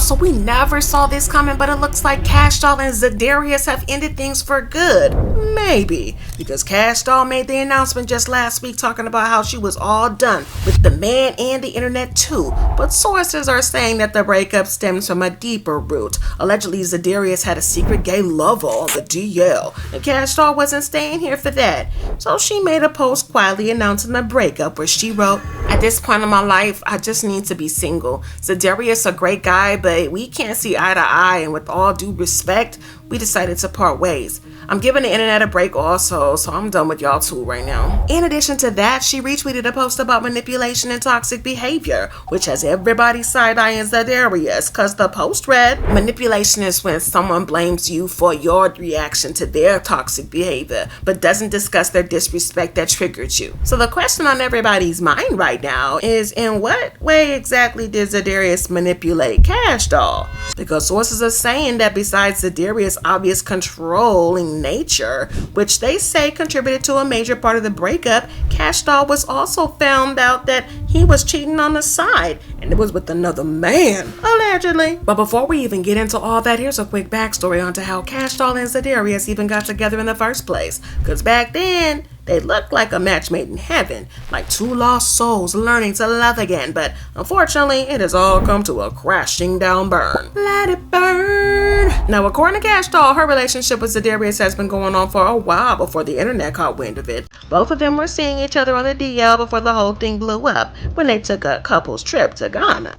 So we never saw this coming, but it looks like Kash Doll and Za'Darius have ended things for good. Maybe, because Kash Doll made the announcement just last week talking about how she was all done with the man and the internet too. But sources are saying that the breakup stems from a deeper root. Allegedly, Za'Darius had a secret gay lover on the DL, and Kash Doll wasn't staying here for that. So she made a post quietly announcing the breakup where she wrote, "At this point in my life, I just need to be single. Za'Darius a great guy, but we can't see eye to eye, and with all due respect, we decided to part ways. I'm giving the internet a break also, so I'm done with y'all too right now." In addition to that, she retweeted a post about manipulation and toxic behavior, which has everybody side-eyeing Za'Darius, cause the post read, "Manipulation is when someone blames you for your reaction to their toxic behavior, but doesn't discuss their disrespect that triggered you." So the question on everybody's mind right now is, in what way exactly did Za'Darius manipulate Kash Doll? Because sources are saying that besides Za'Darius' obvious controlling nature, which they say contributed to a major part of the breakup, Kash Doll was also found out that he was cheating on the side, and it was with another man, allegedly. But before we even get into all that, here's a quick backstory onto how Kash Doll and Za'Darius even got together in the first place. Because back then, they looked like a match made in heaven, like two lost souls learning to love again, but unfortunately, it has all come to a crashing down burn. Let it burn! Now, according to Kash Doll, her relationship with Za'Darius has been going on for a while before the internet caught wind of it. Both of them were seeing each other on the DL before the whole thing blew up, when they took a couple's trip to Ghana.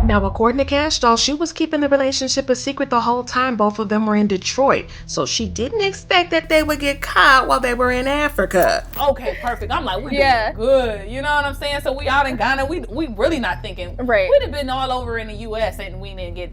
Now, according to Kash Doll, she was keeping the relationship a secret the whole time both of them were in Detroit, so she didn't expect that they would get caught while they were in Africa. Okay, perfect. I'm like, we doing good. You know what I'm saying? So we out in Ghana. We really not thinking. Right. We'd have been all over in the U.S. and we didn't get.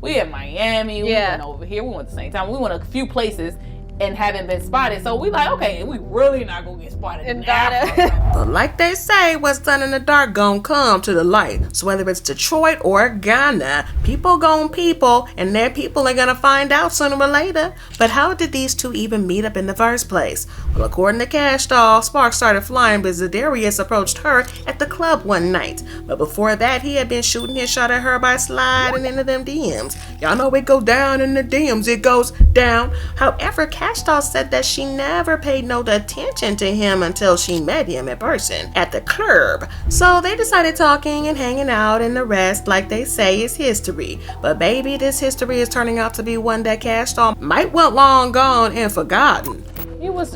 We in Miami. We went over here. We went at the same time. We went a few places and haven't been spotted. So we like, okay, we really not gonna get spotted in Ghana. But like they say, what's done in the dark gon' come to the light. So whether it's Detroit or Ghana, people gon' people, and their people are gonna find out sooner or later. But how did these two even meet up in the first place? Well, according to Kash Doll, sparks started flying when Za'Darius approached her at the club one night. But before that, he had been shooting his shot at her by sliding into them DMs. Y'all know it go down in the DMs, it goes down. However, Kash Doll said that she never paid no attention to him until she met him in person at the club. So they decided talking and hanging out, and the rest, like they say, is history. But baby, this history is turning out to be one that Kash Doll might want long gone and forgotten. He was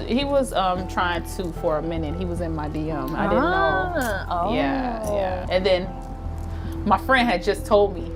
trying to for a minute. He was in my DM. I didn't know. Oh. Yeah. And then my friend had just told me,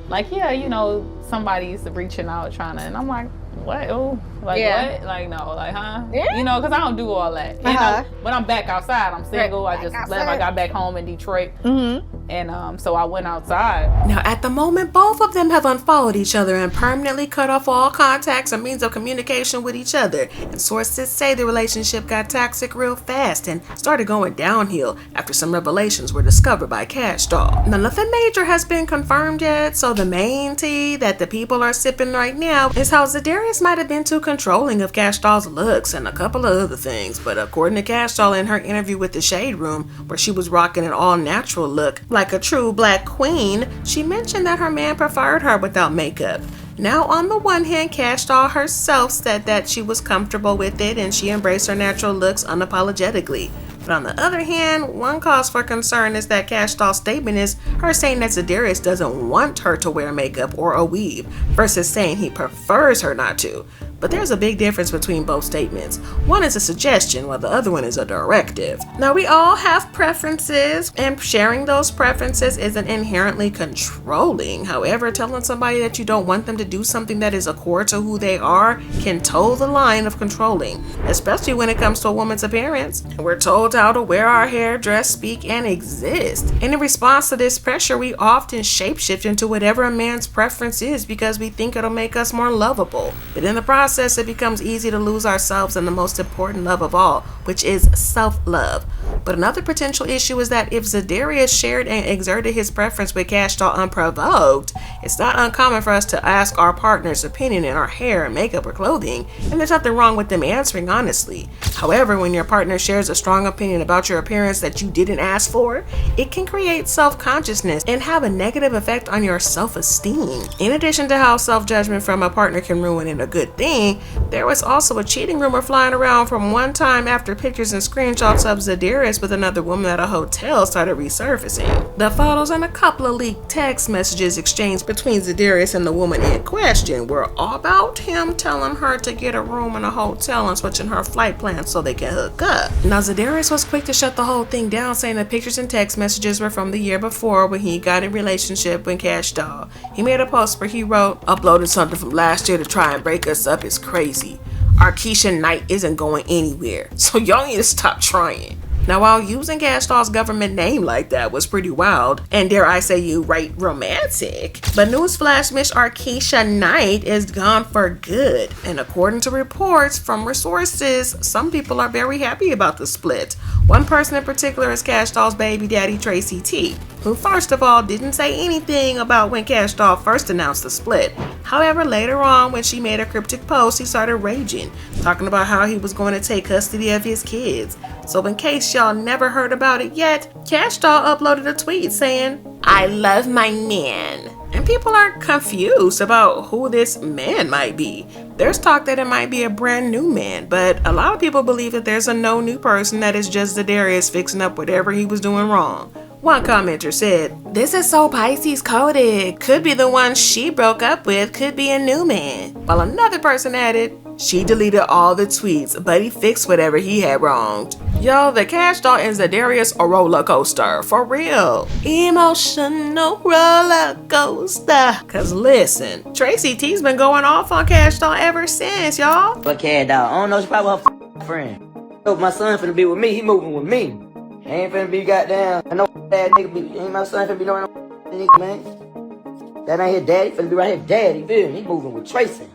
like, yeah, you know, somebody's reaching out trying to, and I'm like, what? Oh, like what? Like no, like huh? Yeah. You know, because I don't do all that. And when I'm back outside, I'm single. I just left. I got back home in Detroit, and so I went outside. Now, at the moment, both of them have unfollowed each other and permanently cut off all contacts and means of communication with each other. And sources say the relationship got toxic real fast and started going downhill after some revelations were discovered by Kash Doll. Now, nothing major has been confirmed yet, so the main tea that the people are sipping right now is how Za'Darius might have been too controlling of Kash Doll's looks and a couple of other things. But according to Kash Doll in her interview with the Shade Room, where she was rocking an all-natural look like a true black queen, she mentioned that her man preferred her without makeup. Now, on the one hand, Kash Doll herself said that she was comfortable with it and she embraced her natural looks unapologetically. But on the other hand, one cause for concern is that Kash Doll's statement is her saying that Za'Darius doesn't want her to wear makeup or a weave, versus saying he prefers her not to. But there's a big difference between both statements. One is a suggestion, while the other one is a directive. Now, we all have preferences, and sharing those preferences isn't inherently controlling. However, telling somebody that you don't want them to do something that is a core to who they are can toe the line of controlling, especially when it comes to a woman's appearance. And we're told how to wear our hair, dress, speak, and exist. And in response to this pressure, we often shapeshift into whatever a man's preference is because we think it'll make us more lovable. But in the process, process, it becomes easy to lose ourselves in the most important love of all, which is self-love. But another potential issue is that if Za'Darius shared and exerted his preference with Kash Doll unprovoked, it's not uncommon for us to ask our partner's opinion in our hair, makeup, or clothing, and there's nothing wrong with them answering honestly. However, when your partner shares a strong opinion about your appearance that you didn't ask for, it can create self-consciousness and have a negative effect on your self-esteem. In addition to how self-judgment from a partner can ruin a good thing, there was also a cheating rumor flying around from one time after pictures and screenshots of Za'Darius with another woman at a hotel started resurfacing. The photos and a couple of leaked text messages exchanged between Za'Darius and the woman in question were all about him telling her to get a room in a hotel and switching her flight plans so they can hook up. Now, Za'Darius was quick to shut the whole thing down, saying the pictures and text messages were from the year before when he got in a relationship with Kash Doll. He made a post where he wrote, "Uploaded something from last year to try and break us up is crazy. Our Keisha night isn't going anywhere, so y'all need to stop trying." Now, while using Kash Doll's government name like that was pretty wild, and dare I say you right, romantic, but newsflash, Miss Keisha Knight is gone for good. And according to reports from resources, some people are very happy about the split. One person in particular is Kash Doll's baby daddy, Tracy T, who first of all didn't say anything about when Kash Doll first announced the split. However, later on, when she made a cryptic post, he started raging, talking about how he was going to take custody of his kids. So in case y'all never heard about it yet, Kash Doll uploaded a tweet saying, "I love my man." And people are confused about who this man might be. There's talk that it might be a brand new man, but a lot of people believe that there's a no new person that is just Za'Darius fixing up whatever he was doing wrong. One commenter said, "This is so Pisces coded. Could be the one she broke up with, could be a new man." While another person added, "She deleted all the tweets, but he fixed whatever he had wronged." Yo, the Kash Doll and Za'Darius a roller coaster, for real. Emotional roller coaster. Cause listen, Tracy T's been going off on Kash Doll ever since, y'all. But Kash Doll, I don't know, she probably her friend. So my son finna be with me, he moving with me. Ain't finna be goddamn, I know that nigga be, ain't my son finna be doing no nigga, man. That ain't his daddy, finna be right here, daddy, feel me? He moving with Tracy.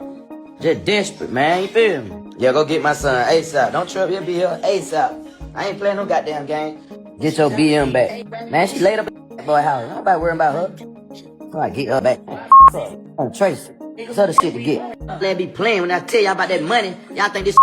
Just desperate, man, you feel me? Yeah, go get my son ASAP. Don't trip, he'll be here ASAP. I ain't playing no goddamn game. Get your BM back. Man, she laid up at boy house. Nobody worrying about her. Alright, get her back. On Tracy. That's other shit to get. Let me be playing when I tell y'all about that money. Y'all think this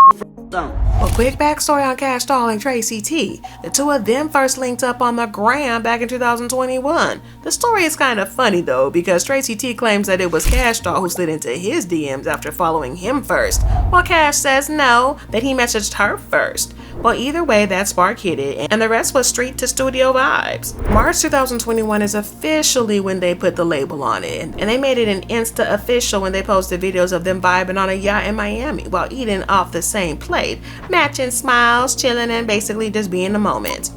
something. A quick backstory on Kash Doll and Tracy T. The two of them first linked up on the gram back in 2021. The story is kind of funny though, because Tracy T claims that it was Kash Doll who slid into his DMs after following him first, while Kash says no, that he messaged her first. Well, either way, that spark hit it, and the rest was street to studio vibes. March 2021 is officially when they put the label on it, and they made it an Insta official when they posted videos of them vibing on a yacht in Miami while eating off the same plate, matching smiles, chilling, and basically just being the moment.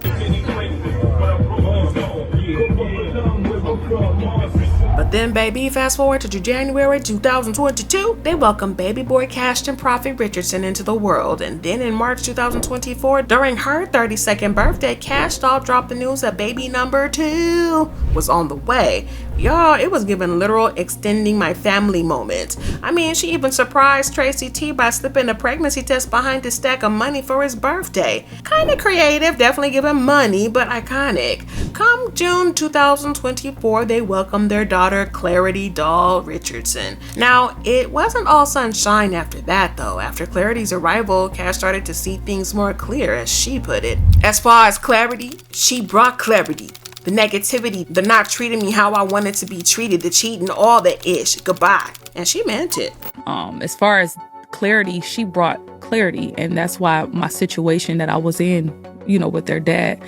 But then, baby, fast forward to January 2022, they welcomed baby boy Kash and Prophet Richardson into the world. And then in March 2024, during her 32nd birthday, Kash Doll dropped the news that baby number 2 was on the way. Y'all, it was giving literal extending my family moment. I mean, she even surprised Tracy T by slipping a pregnancy test behind a stack of money for his birthday. Kinda creative, definitely giving money, but iconic. Come June 2024, they welcomed their daughter Clarity Doll Richardson. Now, it wasn't all sunshine after that though. After Clarity's arrival, Kash started to see things more clear, as she put it. As far as clarity, she brought clarity. The negativity, the not treating me how I wanted to be treated, the cheating, all the ish, goodbye. And she meant it. As far as clarity, she brought clarity. And that's why my situation that I was in, with their dad,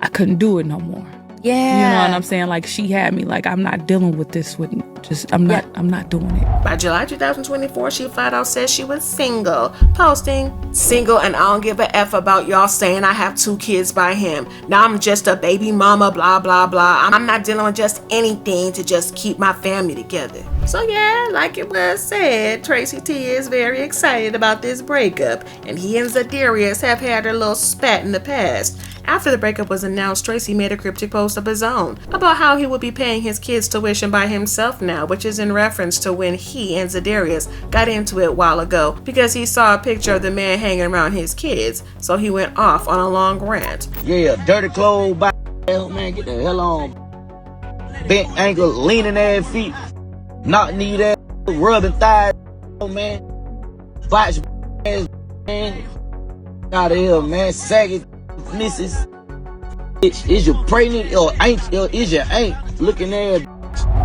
I couldn't do it no more. Yeah. You know what I'm saying? Like, she had me like, I'm not dealing with this with I'm not doing it. By July 2024, she flat out said she was single, posting, "Single and I don't give a F about y'all saying I have 2 kids by him. Now I'm just a baby mama, blah, blah, blah. I'm not dealing with just anything to just keep my family together." So yeah, like it was said, Tracy T is very excited about this breakup, and he and Za'Darius have had a little spat in the past. After the breakup was announced, Tracy made a cryptic post of his own about how he would be paying his kids' tuition by himself now, which is in reference to when he and Za'Darius got into it a while ago because he saw a picture of the man hanging around his kids, so he went off on a long rant. Yeah, dirty clothes, by hell, man, get the hell on. Bent ankle, leaning ass feet, knock knee ass, rubbing thighs, man. Botch ass, man. Out of here, man. Saggy missus. Is you pregnant or ain't? Or is you ain't? Looking at.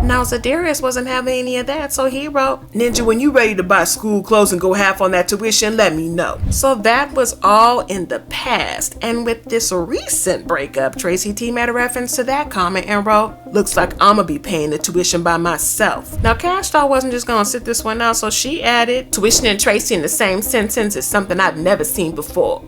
Now, Za'Darius wasn't having any of that, so he wrote, "Ninja, when you ready to buy school clothes and go half on that tuition, let me know." So that was all in the past. And with this recent breakup, Tracy T made a reference to that comment and wrote, "Looks like I'ma be paying the tuition by myself." Now, Kash Doll wasn't just gonna sit this one out, so she added, "Tuition and Tracy in the same sentence is something I've never seen before.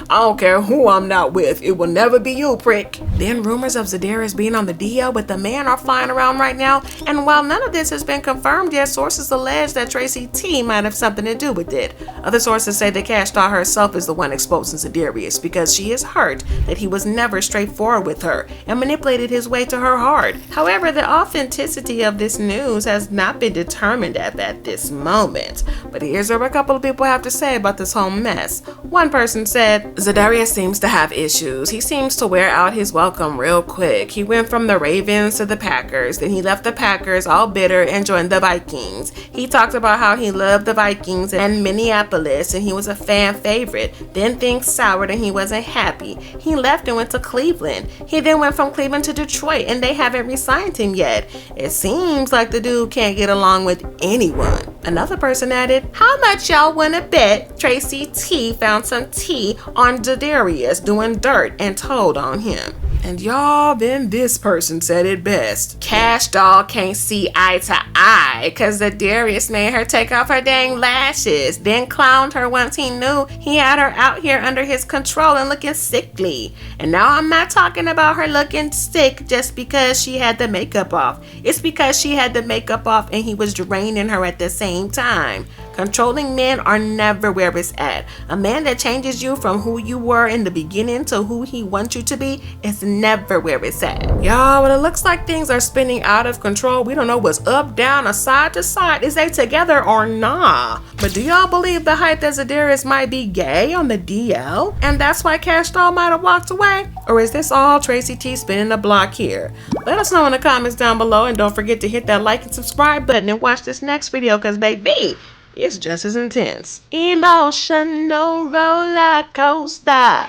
I don't care who I'm not with, it will never be you, prick." Then rumors of Za'Darius being on the DL with the man are flying around right now, and while none of this has been confirmed yet, sources allege that Tracy T might have something to do with it. Other sources say that Kash Doll herself is the one exposing Za'Darius because she is hurt that he was never straightforward with her and manipulated his way to her heart. However, the authenticity of this news has not been determined at this moment. But here's what a couple of people have to say about this whole mess. One person said, "Za'Darius seems to have issues. He seems to wear out his welcome real quick. He went from the Ravens to the Packers, then he left the Packers all bitter and joined the Vikings. He talked about how he loved the Vikings and Minneapolis and he was a fan favorite. Then things soured and he wasn't happy. He left and went to Cleveland. He then went from Cleveland to Detroit and they haven't re-signed him yet. It seems like the dude can't get along with anyone." Another person added, "How much y'all wanna bet Tracy T found some tea on Za'Darius doing dirt and told on him?" And y'all, then this person said it best. "Kash Doll can't see eye to eye cause Za'Darius made her take off her dang lashes, then clowned her once he knew he had her out here under his control and looking sickly. And now I'm not talking about her looking sick just because she had the makeup off. It's because she had the makeup off and he was draining her at the same time. Controlling men are never where it's at. A man that changes you from who you were in the beginning to who he wants you to be is never where it's at." Y'all, when it looks like things are spinning out of control, we don't know what's up, down, or side to side. Is they together or nah? But do y'all believe the hype that Za'Darius might be gay on the DL? And that's why Kash Doll might have walked away? Or is this all Tracy T spinning the block here? Let us know in the comments down below, and don't forget to hit that like and subscribe button and watch this next video, cause baby, it's just as intense. Emotional roller coaster.